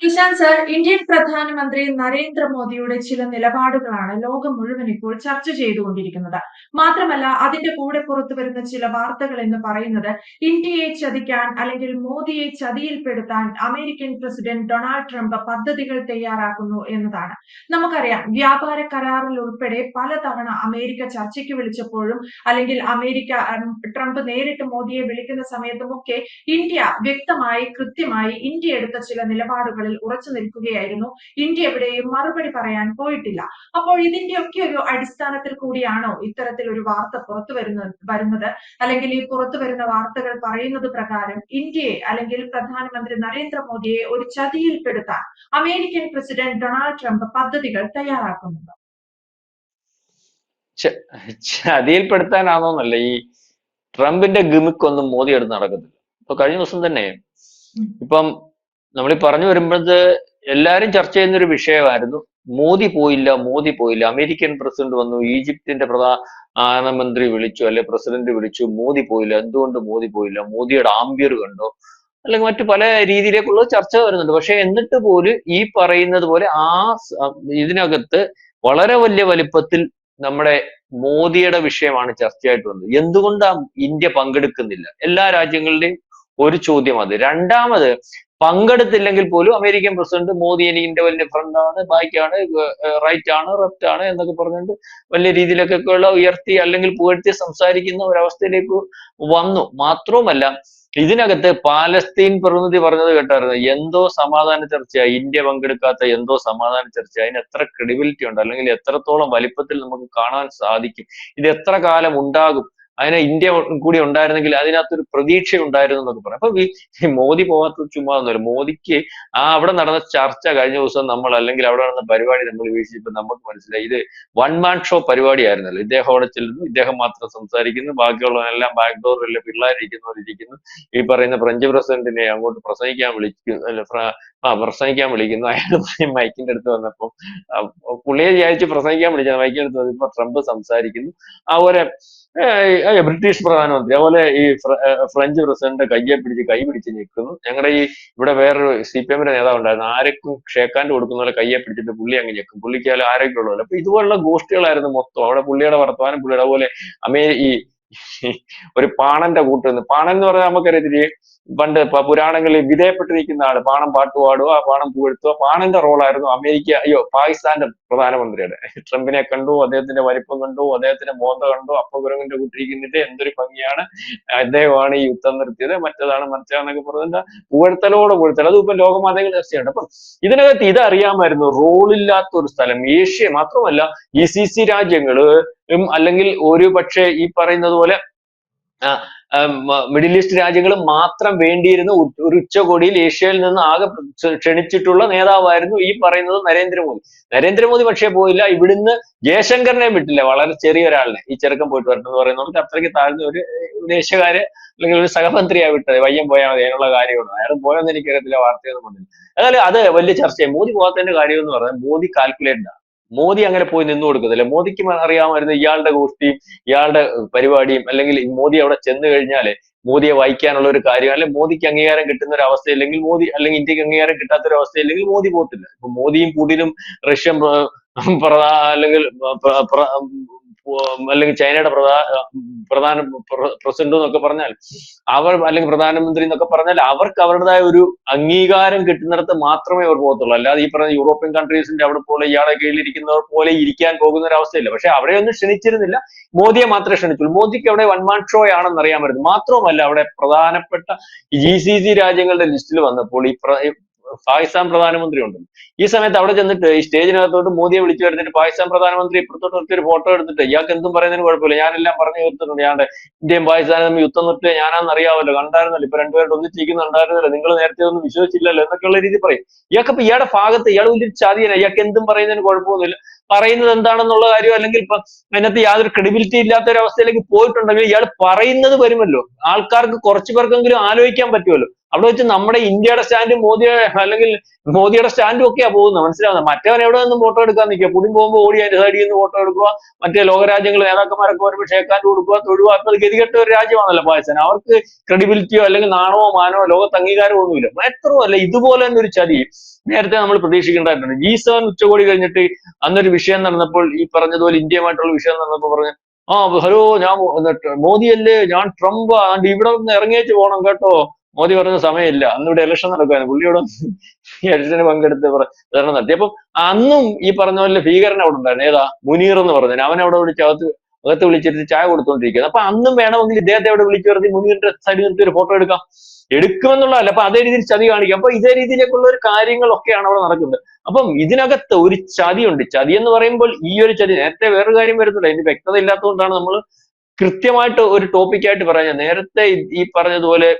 Ishant sir, Indian പ്രധാനമന്ത്രി നരേന്ദ്രമോദിയുടെ ചില നിലപാടുകളാണ് ലോകം മുഴുവൻ ഇപ്പോൾ ചർച്ച ചെയ്തുകൊണ്ടിരിക്കുന്നത്. മാത്രമല്ല, അതിന്റെ കൂടെ പുറത്തുവരുന്ന ചില വാർത്തകൾ എന്ന് പറയുന്നത് ഇന്ത്യയെ ചതിക്കാൻ അല്ലെങ്കിൽ മോദിയെ ചതിയിൽപ്പെടുത്താൻ അമേരിക്കൻ പ്രസിഡന്റ് ഡൊണാൾഡ് ട്രംപ് പദ്ധതികൾ തയ്യാറാക്കുന്നു എന്നതാണ്. നമുക്കറിയാം, വ്യാപാര കരാറിൽ ഉൾപ്പെടെ പലതവണ അമേരിക്ക ചർച്ചയ്ക്ക് വിളിച്ചപ്പോഴും അല്ലെങ്കിൽ ട്രംപ് നേരിട്ട് മോദിയെ വിളിക്കുന്ന സമയത്തുമൊക്കെ ഇന്ത്യ വ്യക്തമായി കൃത്യമായി ഇന്ത്യ എടുത്ത ചില നിലപാടുകളിൽ ഉറച്ചു നിൽക്കുകയായിരുന്നു. ഇന്ത്യ എവിടെയും മറുപടി പറയാൻ പോയിട്ടില്ല. അപ്പോൾ ഇതിന്റെയൊക്കെ ഒരു അടിസ്ഥാനത്തിൽ കൂടിയാണോ ഇത്തരത്തിൽ ഒരു വാർത്ത വരുന്നത്? അല്ലെങ്കിൽ ഈ പുറത്തു വരുന്ന വാർത്തകൾ പറയുന്നത് പ്രകാരം ഇന്ത്യയെ അല്ലെങ്കിൽ പ്രധാനമന്ത്രി നരേന്ദ്രമോദിയെ ഒരു ചതിയിൽപ്പെടുത്താൻ അമേരിക്കൻ പ്രസിഡന്റ് ഡൊണാൾഡ് ട്രംപ് പദ്ധതികൾ തയ്യാറാക്കുന്നുണ്ട്? ചതിയിൽപ്പെടുത്താനാണോന്നല്ല, ഈ ട്രംപിന്റെ ഗിമിക്കൊന്നും മോദി എടുത്ത് നടക്കത്തില്ല. ഇപ്പൊ കഴിഞ്ഞ ദിവസം തന്നെ ഇപ്പം നമ്മൾ പറഞ്ഞു വരുമ്പോഴത് എല്ലാരും ചർച്ച ചെയ്യുന്ന ഒരു വിഷയമായിരുന്നു. മോദി പോയില്ല. അമേരിക്കൻ പ്രസിഡന്റ് വന്നു, ഈജിപ്തിന്റെ പ്രധാനമന്ത്രി വിളിച്ചു, അല്ലെ പ്രസിഡന്റ് വിളിച്ചു, മോദി പോയില്ല. എന്തുകൊണ്ട് മോദി പോയില്ല? മോദിയുടെ ആംബിയർ കണ്ടോ? അല്ലെങ്കിൽ മറ്റു പല രീതിയിലേക്കുള്ള ചർച്ച വരുന്നുണ്ട്. പക്ഷെ എന്നിട്ട് പോലും ഈ പറയുന്നത് പോലെ ഇതിനകത്ത് വളരെ വലിയ വലിപ്പത്തിൽ നമ്മുടെ മോദിയുടെ വിഷയമാണ് ചർച്ചയായിട്ട് വന്നത്. എന്തുകൊണ്ടാ ഇന്ത്യ പങ്കെടുക്കുന്നില്ല? എല്ലാ രാജ്യങ്ങളുടെയും ഒരു ചോദ്യം അത്. രണ്ടാമത്, പങ്കെടുത്തില്ലെങ്കിൽ പോലും അമേരിക്കൻ പ്രസിഡന്റ് മോദി എനിക്ക് വലിയ ഫ്രണ്ടാണ്, ബാക്കാണ്, റൈറ്റ് ആണ്, ലെഫ്റ്റ് ആണ് എന്നൊക്കെ പറഞ്ഞുകൊണ്ട് വലിയ രീതിയിലൊക്കെ ഉള്ള ഉയർത്തി അല്ലെങ്കിൽ പുകഴ്ത്തി സംസാരിക്കുന്ന ഒരവസ്ഥയിലേക്ക് വന്നു. മാത്രവുമല്ല, ഇതിനകത്ത് പാലസ്തീൻ പ്രതിനിധി പറഞ്ഞത് കേട്ടായിരുന്നു, എന്തോ സമാധാന ചർച്ചയായി, ഇന്ത്യ പങ്കെടുക്കാത്ത എന്തോ സമാധാന ചർച്ച. അതിന് എത്ര ക്രെഡിബിലിറ്റി ഉണ്ട്, അല്ലെങ്കിൽ എത്രത്തോളം വലിപ്പത്തിൽ നമുക്ക് കാണാൻ സാധിക്കും, ഇത് എത്ര കാലം ഉണ്ടാകും, അതിന് ഇന്ത്യ കൂടി ഉണ്ടായിരുന്നെങ്കിൽ അതിനകത്തൊരു പ്രതീക്ഷ ഉണ്ടായിരുന്നു എന്നൊക്കെ പറയാം. അപ്പൊ ഈ മോദി പോകാത്തത് ചുമ്മാ ഒന്നുമല്ല. മോദിക്ക് അവിടെ നടന്ന ചർച്ച കഴിഞ്ഞ ദിവസം നമ്മൾ, അല്ലെങ്കിൽ അവിടെ നടന്ന പരിപാടി നമ്മൾ വീക്ഷിച്ചപ്പോൾ നമുക്ക് മനസ്സിലായി, ഇത് വൺ മാൻ ഷോ പരിപാടിയായിരുന്നല്ലോ. ഇദ്ദേഹം അവിടെ ചെല്ലുന്നു, ഇദ്ദേഹം മാത്രം സംസാരിക്കുന്നു, ബാക്കിയുള്ളവരെല്ലാം ബാക്ക് ഡോറിൽ പിള്ളേരിരിക്കുന്നവരിയ്ക്കുന്നു, ഈ പറയുന്ന ഫ്രഞ്ച് പ്രസിഡന്റിനെ അങ്ങോട്ട് പ്രസംഗിക്കാൻ വിളിക്കുന്നു. അയാൾ മൈക്കിന്റെ അടുത്ത് വന്നപ്പോൾ പുള്ളിയെ വിചാരിച്ച് പ്രസംഗിക്കാൻ വിളിച്ചത്, മൈക്കിന്റെ അടുത്ത് വന്നപ്പോൾ ട്രംപ് സംസാരിക്കുന്നു. അതുപോലെ ബ്രിട്ടീഷ് പ്രധാനമന്ത്രി, അതുപോലെ ഈ ഫ്രഞ്ച് പ്രസിഡന്റ് കൈ പിടിച്ച് നിൽക്കുന്നു. ഞങ്ങളുടെ ഇവിടെ വേറൊരു CPM നേതാവ് ഉണ്ടായിരുന്നു, ആരൊക്കെ ഷേക്കാൻഡ് കൊടുക്കുന്ന പോലെ കയ്യെ പിടിച്ചിട്ട് പുള്ളി അങ്ങ് ഞെക്കും, പുള്ളിക്ക് ആരൊക്കെ ഉള്ളതല്ല. അപ്പൊ ഇതുപോലുള്ള ഗോഷ്ഠികളായിരുന്നു മൊത്തം. അവിടെ പുള്ളിയുടെ വർത്തമാനം, പുള്ളിയുടെ അതുപോലെ ഈ ഒരു പാണന്റെ കൂട്ടുനിന്ന്, പാണൻ എന്ന് പറഞ്ഞാൽ നമുക്കറിയത്തില്ലേ, പണ്ട് പുരാണങ്ങളിൽ വിധേയപ്പെട്ട് നിൽക്കുന്ന ആള്, പാണം പാട്ട് പാടുക, പാണം പുകഴ്ത്തുക. പാണന്റെ റോളായിരുന്നു പാകിസ്ഥാന്റെ പ്രധാനമന്ത്രിയുടെ. ട്രംപിനെ കണ്ടു, അദ്ദേഹത്തിന്റെ വലിപ്പം കണ്ടു, അദ്ദേഹത്തിന്റെ മോന്ത കണ്ടു, അപ്പകുരങ്ങിന്റെ കൂട്ടിരിക്കുന്നിട്ട് എന്തൊരു ഭംഗിയാണ്, അദ്ദേഹമാണ് ഈ യുദ്ധം നിർത്തിയത്, മറ്റേതാണ് മറിച്ചാന്നൊക്കെ പറഞ്ഞ പുകഴ്ത്തൽ. അതും ഇപ്പൊ ലോകമാതകൾ ചർച്ചയുണ്ട്. അപ്പൊ ഇതിനകത്ത് ഇതറിയാമായിരുന്നു, റോളില്ലാത്ത ഒരു സ്ഥലം ഏഷ്യ മാത്രമല്ല, GCC രാജ്യങ്ങള് അല്ലെങ്കിൽ ഒരു പക്ഷേ ഈ പറയുന്നത് പോലെ മിഡിൽ ഈസ്റ്റ് രാജ്യങ്ങൾ മാത്രം വേണ്ടിയിരുന്ന ഒരു ഉച്ചകോടിയിൽ ഏഷ്യയിൽ നിന്ന് ആകെ ക്ഷണിച്ചിട്ടുള്ള നേതാവായിരുന്നു ഈ പറയുന്നത് നരേന്ദ്രമോദി. നരേന്ദ്രമോദി പക്ഷേ പോയില്ല. ഇവിടുന്ന് ജയശങ്കറിനെ വിട്ടില്ല, വളരെ ചെറിയ ഒരാളിനെ. ഈ ചെറുക്കം പോയിട്ട് വരട്ടെ എന്ന് പറയുന്നത് അത്രയ്ക്ക് താഴ്ന്ന ഒരു വിദേശകാര് അല്ലെങ്കിൽ ഒരു സഹമന്ത്രിയാ വിട്ടത്. പയ്യൻ പോയാൽ മതി, അതിനുള്ള കാര്യമുള്ളൂ. അയാൾ പോയെന്ന് എനിക്കറിയത്തില്ല, വാർത്തയൊന്നും വന്നില്ല. അതായത് അത് വലിയ ചർച്ചയായി. മോദി പോകാത്തതിന്റെ കാര്യം എന്ന് പറഞ്ഞാൽ മോദി കാൽക്കുലേറ്റഡ് ആണ്. മോദി അങ്ങനെ പോയി നിന്നു കൊടുക്കത്തില്ല. മോദിക്ക് അറിയാമായിരുന്നു ഇയാളുടെ ഗോഷ്ഠിയും ഇയാളുടെ പരിപാടിയും, അല്ലെങ്കിൽ മോദി അവിടെ ചെന്ന് കഴിഞ്ഞാല് മോദിയെ വായിക്കാനുള്ള ഒരു കാര്യം, അല്ലെങ്കിൽ മോദിക്ക് അംഗീകാരം കിട്ടുന്ന ഒരു അവസ്ഥയില്ലെങ്കിൽ മോദി, അല്ലെങ്കിൽ ഇന്ത്യക്ക് അംഗീകാരം കിട്ടാത്ത ഒരു അവസ്ഥയില്ലെങ്കിൽ മോദി പോകത്തില്ല. ഇപ്പൊ മോദിയും പുടിനും റഷ്യൻ അല്ലെങ്കിൽ അല്ലെങ്കിൽ ചൈനയുടെ പ്രധാന പ്രസിഡന്റ് എന്നൊക്കെ പറഞ്ഞാൽ അല്ലെങ്കിൽ പ്രധാനമന്ത്രി എന്നൊക്കെ പറഞ്ഞാൽ അവർക്ക് അവരുടേതായ ഒരു അംഗീകാരം കിട്ടുന്നിടത്ത് മാത്രമേ അവർ പോകത്തുള്ളൂ. അല്ലാതെ ഈ പറഞ്ഞ യൂറോപ്യൻ കൺട്രീസിന്റെ അവിടെ പോലെ ഇയാളെ കീഴിലിരിക്കുന്നവർ പോലെ ഇരിക്കാൻ പോകുന്ന ഒരു അവസ്ഥയില്ല. പക്ഷെ അവരെയൊന്നും ക്ഷണിച്ചിരുന്നില്ല, മോദിയെ മാത്രമേ ക്ഷണിച്ചുള്ളൂ. മോദിക്ക് അവിടെ വൺ മാൻ ഷോ ആണെന്ന് അറിയാമായിരുന്നു. മാത്രവുമല്ല, അവിടെ പ്രധാനപ്പെട്ട GCC രാജ്യങ്ങളുടെ ലിസ്റ്റിൽ വന്നപ്പോൾ ഈ പാകിസ്ഥാൻ പ്രധാനമന്ത്രി ഉണ്ടല്ലോ, ഈ സമയത്ത് അവിടെ ചെന്നിട്ട് ഈ സ്റ്റേജിനകത്തോട്ട് മോദിയെ വിളിച്ചു വരുന്നിട്ട് പാകിസ്ഥാൻ പ്രധാനമന്ത്രി ഇപ്പുറത്തോട്ട് നിർത്തി ഒരു ഫോട്ടോ എടുത്തിട്ട്, ഇയാൾക്ക് എന്തും പറയുന്നതിന് കുഴപ്പമില്ല, ഞാനെല്ലാം പറഞ്ഞു തീർത്തിട്ടുണ്ട്, ഞാന്റെ ഇന്ത്യയും പാകിസ്ഥാനും തമ്മിൽ യുദ്ധം നിർത്തിയ ഞാനാണെന്ന് അറിയാമല്ലോ, കണ്ടായിരുന്നല്ലോ, ഇപ്പൊ രണ്ടുപേരുടെ ഒന്നിച്ചിരിക്കുന്നുണ്ടായിരുന്നല്ലോ, നിങ്ങൾ നേരത്തെ ഒന്നും വിശ്വസിച്ചില്ലല്ലോ എന്നൊക്കെയുള്ള രീതി പറയും. ഇയാൾക്കപ്പൊ ഇയാളുടെ ഭാഗത്ത് ഇയാൾ വലിയ ചതിയല്ല, ഇയാൾക്ക് എന്തും പറയുന്നതിന് കുഴപ്പമൊന്നുമില്ല. പറയുന്നത് എന്താണെന്നുള്ള കാര്യം, അല്ലെങ്കിൽ ഇപ്പൊ അതിനകത്ത് യാതൊരു ക്രെഡിബിലിറ്റി ഇല്ലാത്ത ഒരു അവസ്ഥയിലേക്ക് പോയിട്ടുണ്ടെങ്കിൽ ഇയാൾ പറയുന്നത് വരുമല്ലോ, ആൾക്കാർക്ക് കുറച്ചു പേർക്കെങ്കിലും ആലോചിക്കാൻ പറ്റുമല്ലോ. അവിടെ വെച്ച് നമ്മുടെ ഇന്ത്യയുടെ സ്റ്റാൻഡും അല്ലെങ്കിൽ മോദിയുടെ സ്റ്റാൻഡും ഒക്കെയാ പോകുന്നത്, മനസ്സിലാവുന്നത്. മറ്റവൻ എവിടെ നിന്നും ഫോട്ടോ എടുക്കാൻ നിൽക്കുക, പുടിൻ പോകുമ്പോൾ ഓടി അതിന്റെ സൈഡിൽ നിന്ന് ഫോട്ടോ എടുക്കുക, മറ്റേ ലോകരാജ്യങ്ങൾ നേതാക്കന്മാരൊക്കെ വരുമ്പോൾ ഷേക്കാൻഡ് കൊടുക്കുക, തൊഴുക. അത് ഗതികെട്ട ഒരു രാജ്യമാണല്ലോ പാകിസ്ഥാൻ. അവർക്ക് ക്രെഡിബിലിറ്റിയോ അല്ലെങ്കിൽ നാണമോ മാനമോ ലോകത്ത് അംഗീകാരമോ ഒന്നുമില്ല. മാത്രമല്ല, ഇതുപോലെ തന്നെ ഒരു ചതി നേരത്തെ നമ്മൾ പ്രതീക്ഷിക്കേണ്ടതായിട്ടുണ്ട്. G7 ഉച്ചകോടി കഴിഞ്ഞിട്ട് അന്നൊരു വിഷയം നടന്നപ്പോൾ ഈ പറഞ്ഞതുപോലെ ഇന്ത്യയുമായിട്ടുള്ള വിഷയം നടന്നപ്പോൾ പറഞ്ഞു, ആ ഹലോ ഞാൻ മോദിയല്ലേ, ഞാൻ ട്രംപ്, ആണ്ട് ഇവിടെ ഒന്ന് ഇറങ്ങിയേച്ച് പോണം കേട്ടോ. മോദി പറഞ്ഞ സമയമില്ല, അന്നിവിടെ ഇലക്ഷൻ നടക്കുവായിരുന്നു, പുള്ളിയോട് ഇലക്ഷന് പങ്കെടുത്ത് പ്രചരണം നടത്തി. അപ്പം അന്നും ഈ പറഞ്ഞ പോലെ ഭീകരൻ അവിടെ ഉണ്ടായിരുന്നു. ഏതാ, മുനീർ എന്ന് പറഞ്ഞത്, അവൻ അവിടെ വിളിച്ച് അകത്ത് വിളിച്ചിട്ട് ചായ കൊടുത്തോണ്ടിരിക്കുന്നത്. അപ്പൊ അന്നും വേണമെങ്കിൽ ഇദ്ദേഹത്തെ അവിടെ വിളിച്ചു വരുത്തി മുനീറിന്റെ സൈഡിൽ നിർത്തി ഒരു ഫോട്ടോ എടുക്കുമെന്നുള്ളതല്ല, അപ്പൊ അതേ രീതിയിൽ ചതി കാണിക്കാം. അപ്പൊ ഇതേ രീതിയിലേക്കുള്ള ഒരു കാര്യങ്ങളൊക്കെയാണ് അവിടെ നടക്കുന്നത്. അപ്പം ഇതിനകത്ത് ഒരു ചതിയുണ്ട്. ചതി എന്ന് പറയുമ്പോൾ ഈ ഒരു ചതി, നേരത്തെ വേറൊരു കാര്യം വരുന്നുണ്ട്, അതിന് വ്യക്തത ഇല്ലാത്തതുകൊണ്ടാണ് നമ്മൾ കൃത്യമായിട്ട് ഒരു ടോപ്പിക്കായിട്ട് പറയുന്നത്. നേരത്തെ ഈ പറഞ്ഞതുപോലെ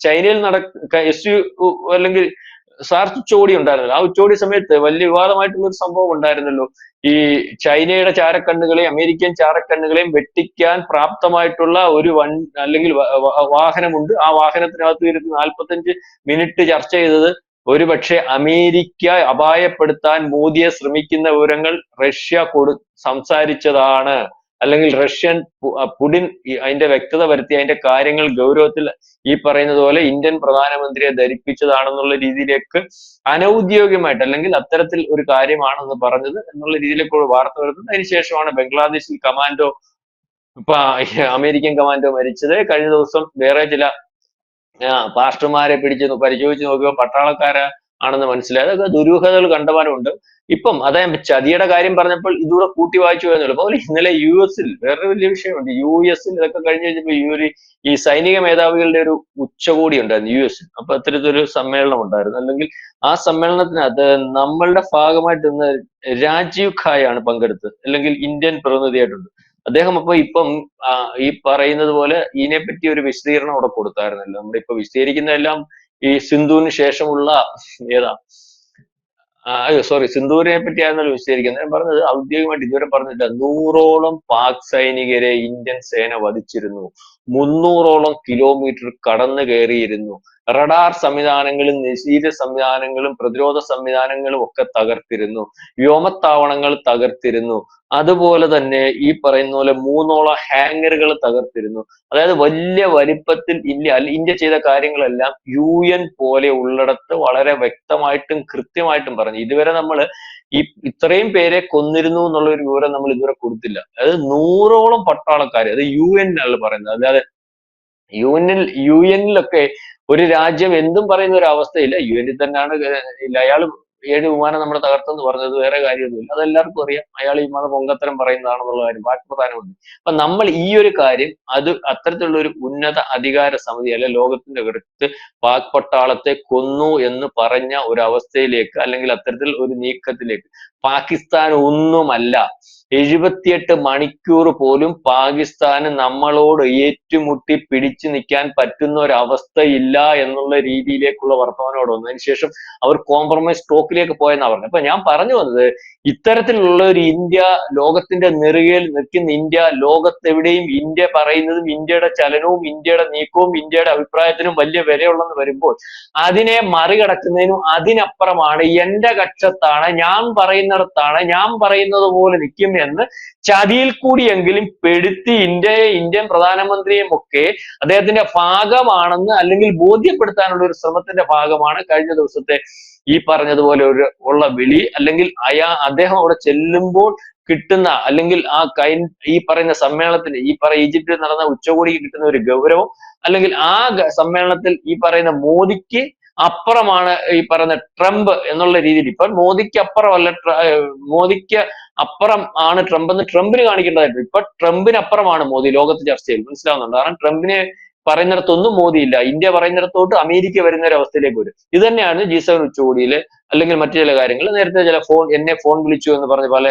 ചൈനയിൽ അല്ലെങ്കിൽ സാർക്ക് ഉച്ചകോടി ഉണ്ടായിരുന്നല്ലോ. ആ ഉച്ചകോടി സമയത്ത് വലിയ വിവാദമായിട്ടുള്ള ഒരു സംഭവം ഉണ്ടായിരുന്നല്ലോ. ഈ ചൈനയുടെ ചാരക്കണ്ണുകളെയും അമേരിക്കൻ ചാരക്കണ്ണുകളെയും വെട്ടിക്കാൻ പ്രാപ്തമായിട്ടുള്ള ഒരു അല്ലെങ്കിൽ വാഹനമുണ്ട്. ആ വാഹനത്തിനകത്ത് ഇരുന്ന് 45 മിനിറ്റ് ചർച്ച ചെയ്തത് ഒരുപക്ഷെ അമേരിക്ക അപായപ്പെടുത്താൻ മോദിയെ ശ്രമിക്കുന്ന വിവരങ്ങൾ റഷ്യ സംസാരിച്ചതാണ്, അല്ലെങ്കിൽ റഷ്യൻ പുടിൻ അതിന്റെ വ്യക്തത വരുത്തി അതിന്റെ കാര്യങ്ങൾ ഗൗരവത്തിൽ ഈ പറയുന്നത് പോലെ ഇന്ത്യൻ പ്രധാനമന്ത്രിയെ ധരിപ്പിച്ചതാണെന്നുള്ള രീതിയിലേക്ക് അനൗദ്യോഗികമായിട്ട്, അല്ലെങ്കിൽ അത്തരത്തിൽ ഒരു കാര്യമാണെന്ന് പറഞ്ഞത് എന്നുള്ള രീതിയിലേക്ക് വാർത്ത വരുന്നത്. അതിനുശേഷമാണ് ബംഗ്ലാദേശിൽ കമാൻഡോ, ഇപ്പൊ അമേരിക്കൻ കമാൻഡോ മരിച്ചത്. കഴിഞ്ഞ ദിവസം വേറെ ചില പാസ്റ്റർമാരെ പിടിച്ച് പരിശോധിച്ച് നോക്കിയപ്പോൾ പട്ടാളക്കാര് ആണെന്ന് മനസ്സിലായത്. അതൊക്കെ ദുരൂഹതകൾ കണ്ടമാനമുണ്ട്. ഇപ്പം അദ്ദേഹം ചതിയുടെ കാര്യം പറഞ്ഞപ്പോൾ ഇതുകൂടെ കൂട്ടി വായിച്ചു പോയെന്നുള്ളൂ. അതുപോലെ ഇന്നലെ US-ൽ വേറൊരു വലിയ വിഷയമുണ്ട്. US-ൽ ഇതൊക്കെ കഴിഞ്ഞ് കഴിഞ്ഞപ്പോൾ ഈ സൈനിക മേധാവികളുടെ ഒരു ഉച്ചകോടി ഉണ്ടായിരുന്നു US-ൽ. അപ്പൊ അത്തരത്തിലൊരു സമ്മേളനം ഉണ്ടായിരുന്നു. അല്ലെങ്കിൽ ആ സമ്മേളനത്തിനകത്ത് നമ്മളുടെ ഭാഗമായിട്ട് ഇന്ന് രാജീവ് ഖായ് ആണ് പങ്കെടുത്തത്, അല്ലെങ്കിൽ ഇന്ത്യൻ പ്രതിനിധിയായിട്ടുണ്ട് അദ്ദേഹം. അപ്പൊ ഇപ്പം ഈ പറയുന്നത് പോലെ ഇതിനെപ്പറ്റി ഒരു വിശദീകരണം അവിടെ കൊടുത്തായിരുന്നല്ലോ. നമ്മുടെ ഇപ്പൊ വിശദീകരിക്കുന്നതെല്ലാം ഈ സിന്ധുവിന് ശേഷമുള്ള ഏതാ സോറി സിന്ധൂരിനെ പറ്റിയായിരുന്നല്ലോ വിശദീകരിക്കുന്നത്. ഞാൻ പറഞ്ഞത് ഔദ്യോഗികമായിട്ട് ഇതുവരെ പറഞ്ഞില്ല. 100ഓളം പാക് സൈനികരെ ഇന്ത്യൻ സേന വധിച്ചിരുന്നു, 300ഓളം കിലോമീറ്റർ കടന്നു കയറിയിരുന്നു, റഡാർ സംവിധാനങ്ങളും നിശീത സംവിധാനങ്ങളും പ്രതിരോധ സംവിധാനങ്ങളും ഒക്കെ തകർത്തിരുന്നു, വ്യോമത്താവളങ്ങൾ തകർത്തിരുന്നു, അതുപോലെ തന്നെ ഈ പറയുന്ന പോലെ 3ഓളം ഹാങ്ങറുകൾ തകർത്തിരുന്നു. അതായത് വലിയ വലിപ്പത്തിൽ ഇന്ത്യ ചെയ്ത കാര്യങ്ങളെല്ലാം UN പോലെ ഉള്ളിടത്ത് വളരെ വ്യക്തമായിട്ടും കൃത്യമായിട്ടും പറഞ്ഞു. ഇതുവരെ നമ്മൾ ഇത്രയും പേരെ കൊന്നിരുന്നു എന്നുള്ള ഒരു വിവരം നമ്മൾ ഇതുവരെ കൊടുത്തില്ല. അതായത് 100ഓളം പട്ടാളക്കാർ, അത് UN ആണ് പറയുന്നത്. അല്ലാതെ UN-ലൊക്കെ ഒരു രാജ്യം എന്തും പറയുന്ന ഒരു അവസ്ഥയില്ല. UN-ൽ തന്നെയാണ് അയാൾ 7 വിമാനം നമ്മൾ തകർത്തെന്ന് പറഞ്ഞത്, വേറെ കാര്യമൊന്നുമില്ല, അതെല്ലാവർക്കും അറിയാം. അയാൾ ഈ പൊങ്കത്തരം പറയുന്നതാണെന്നുള്ള കാര്യം വാക്ക് പ്രധാനമുണ്ട്. അപ്പൊ നമ്മൾ ഈ ഒരു കാര്യം അത്തരത്തിലുള്ള ഒരു ഉന്നത അധികാര സമിതി അല്ലെ ലോകത്തിന്റെ അടുത്ത് പാക് പട്ടാളത്തെ കൊന്നു എന്ന് പറഞ്ഞ ഒരു അവസ്ഥയിലേക്ക്, അല്ലെങ്കിൽ അത്തരത്തിൽ ഒരു നീക്കത്തിലേക്ക് പാകിസ്ഥാൻ ഒന്നുമല്ല. 78 മണിക്കൂർ പോലും പാകിസ്ഥാന് നമ്മളോട് ഏറ്റുമുട്ടി പിടിച്ചു നിൽക്കാൻ പറ്റുന്ന ഒരു അവസ്ഥയില്ല എന്നുള്ള രീതിയിലേക്കുള്ള വർത്തമാനം വന്നതിന് ശേഷം അവർ കോംപ്രമൈസ് സ്റ്റോക്കിലേക്ക് പോയെന്നാ പറഞ്ഞത്. അപ്പൊ ഞാൻ പറഞ്ഞു വന്നത്, ഇത്തരത്തിലുള്ള ഒരു ഇന്ത്യ, ലോകത്തിന്റെ നെറുകയിൽ നിൽക്കുന്ന ഇന്ത്യ, ലോകത്തെവിടെയും ഇന്ത്യ പറയുന്നതും ഇന്ത്യയുടെ ചലനവും ഇന്ത്യയുടെ നീക്കവും ഇന്ത്യയുടെ അഭിപ്രായത്തിനും വലിയ വിലയുള്ളെന്ന് വരുമ്പോൾ അതിനെ മറികടക്കുന്നതിനും അതിനപ്പുറമാണ്, എന്റെ കക്ഷത്താണ്, ഞാൻ പറയുന്നിടത്താണ്, ഞാൻ പറയുന്നത് പോലെ നിൽക്കും എന്ന് ചതിയിൽ കൂടിയെങ്കിലും പെടുത്തി ഇന്ത്യൻ പ്രധാനമന്ത്രിയും ഒക്കെ അദ്ദേഹത്തിന്റെ ഭാഗമാണെന്ന് അല്ലെങ്കിൽ ബോധ്യപ്പെടുത്താനുള്ള ഒരു ശ്രമത്തിന്റെ ഭാഗമാണ് കഴിഞ്ഞ ദിവസത്തെ ഈ പറഞ്ഞതുപോലെ ഉള്ള വിളി. അല്ലെങ്കിൽ അദ്ദേഹം അവിടെ ചെല്ലുമ്പോൾ കിട്ടുന്ന, അല്ലെങ്കിൽ ഈ പറയുന്ന സമ്മേളനത്തിന്, ഈജിപ്തിൽ നടന്ന ഉച്ചകോടിക്ക് കിട്ടുന്ന ഒരു ഗൗരവം, അല്ലെങ്കിൽ ആ സമ്മേളനത്തിൽ ഈ പറയുന്ന മോദിക്ക് അപ്പുറമാണ് ഈ പറയുന്ന ട്രംപ് എന്നുള്ള രീതിയിൽ. ഇപ്പൊ മോദിക്ക് അപ്പുറമല്ല, മോദിക്ക് അപ്പുറം ആണ് ട്രംപ് എന്ന് ട്രംപിന് കാണിക്കേണ്ടതായിട്ട്. ഇപ്പൊ ട്രംപിന് അപ്പുറമാണ് മോദി ലോകത്ത് ചർച്ചയിൽ, മനസ്സിലാവുന്നുണ്ട്. കാരണം ട്രംപിനെ പറയുന്നിടത്തൊന്നും മോദി ഇല്ല, ഇന്ത്യ പറയുന്നിടത്തോട്ട് അമേരിക്ക വരുന്ന ഒരു അവസ്ഥയിലേക്ക് വരും. ഇത് തന്നെയാണ് G7 ഉച്ചകോടിയില് അല്ലെങ്കിൽ മറ്റു ചില കാര്യങ്ങൾ. നേരത്തെ എന്നെ ഫോൺ വിളിച്ചു എന്ന് പറഞ്ഞ് പല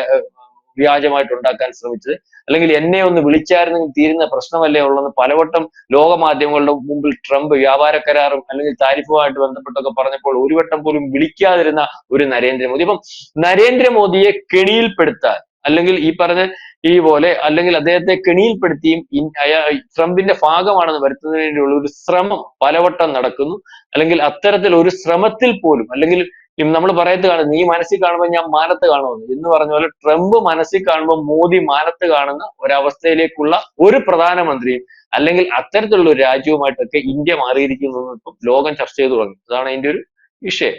വ്യാജമായിട്ട് ഉണ്ടാക്കാൻ ശ്രമിച്ചത്, അല്ലെങ്കിൽ എന്നെ ഒന്ന് വിളിച്ചായിരുന്നെങ്കിൽ തീരുന്ന പ്രശ്നമല്ലേ ഉള്ളെന്ന് പലവട്ടം ലോക മാധ്യമങ്ങളുടെ മുമ്പിൽ ട്രംപ് വ്യാപാര കരാറും അല്ലെങ്കിൽ താരിഫുമായിട്ട് ബന്ധപ്പെട്ടൊക്കെ പറഞ്ഞപ്പോൾ ഒരു വട്ടം പോലും വിളിക്കാതിരുന്ന ഒരു നരേന്ദ്രമോദി. ഇപ്പം നരേന്ദ്രമോദിയെ കെണിയിൽപ്പെടുത്താൻ, അല്ലെങ്കിൽ ഈ പറഞ്ഞ അല്ലെങ്കിൽ അദ്ദേഹത്തെ കെണിയിൽപ്പെടുത്തിയും ട്രംപിന്റെ ഭാഗമാണെന്ന് വരുത്തുന്നതിന് വേണ്ടിയുള്ള ഒരു ശ്രമം പലവട്ടം നടക്കുന്നു. അല്ലെങ്കിൽ അത്തരത്തിൽ ഒരു ശ്രമത്തിൽ പോലും, അല്ലെങ്കിൽ നമ്മൾ പറയത്ത് നീ മനസ്സിൽ കാണുമ്പോൾ ഞാൻ മാനത്ത് കാണുമെന്ന് എന്ന് പറഞ്ഞ പോലെ, ട്രംപ് മനസ്സിൽ കാണുമ്പോൾ മോദി മാനത്ത് കാണുന്ന ഒരവസ്ഥയിലേക്കുള്ള ഒരു പ്രധാനമന്ത്രിയും അല്ലെങ്കിൽ അത്തരത്തിലുള്ള ഒരു രാജ്യവുമായിട്ടൊക്കെ ഇന്ത്യ മാറിയിരിക്കുന്നു. ഇപ്പം ലോകം ചർച്ച ചെയ്തു തുടങ്ങി. അതാണ് അതിന്റെ ഒരു വിഷയം.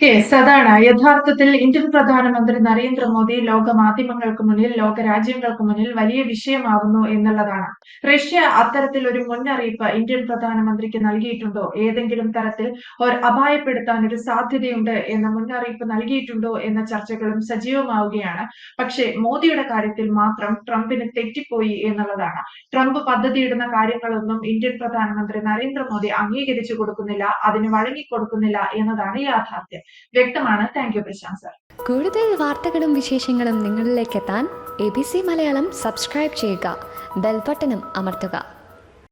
യെസ്, അതാണ് യഥാർത്ഥത്തിൽ ഇന്ത്യൻ പ്രധാനമന്ത്രി നരേന്ദ്രമോദി ലോക മാധ്യമങ്ങൾക്ക് മുന്നിൽ, ലോക രാജ്യങ്ങൾക്ക് മുന്നിൽ വലിയ വിഷയമാവുന്നു എന്നുള്ളതാണ്. റഷ്യ അത്തരത്തിൽ ഒരു മുന്നറിയിപ്പ് ഇന്ത്യൻ പ്രധാനമന്ത്രിക്ക് നൽകിയിട്ടുണ്ടോ? ഏതെങ്കിലും തരത്തിൽ ഒരു അപായപ്പെടുത്താൻ ഒരു സാധ്യതയുണ്ട് എന്ന മുന്നറിയിപ്പ് നൽകിയിട്ടുണ്ടോ എന്ന ചർച്ചകളും സജീവമാവുകയാണ്. പക്ഷേ മോദിയുടെ കാര്യത്തിൽ മാത്രം ട്രംപിന് തെറ്റിപ്പോയി എന്നുള്ളതാണ്. ട്രംപ് പദ്ധതിയിടുന്ന കാര്യങ്ങളൊന്നും ഇന്ത്യൻ പ്രധാനമന്ത്രി നരേന്ദ്രമോദി അംഗീകരിച്ചു കൊടുക്കുന്നില്ല, അതിന് വഴങ്ങിക്കൊടുക്കുന്നില്ല എന്നതാണ് യാഥാർത്ഥ്യം. വ്യക്തമാണ്. Thank you Prashant sir. കൂടുതൽ വാർത്തകളും വിശേഷങ്ങളും നിങ്ങളിലേക്ക് എത്താൻ ABC മലയാളം സബ്സ്ക്രൈബ് ചെയ്യുക, ബെൽബട്ടനും അമർത്തുക.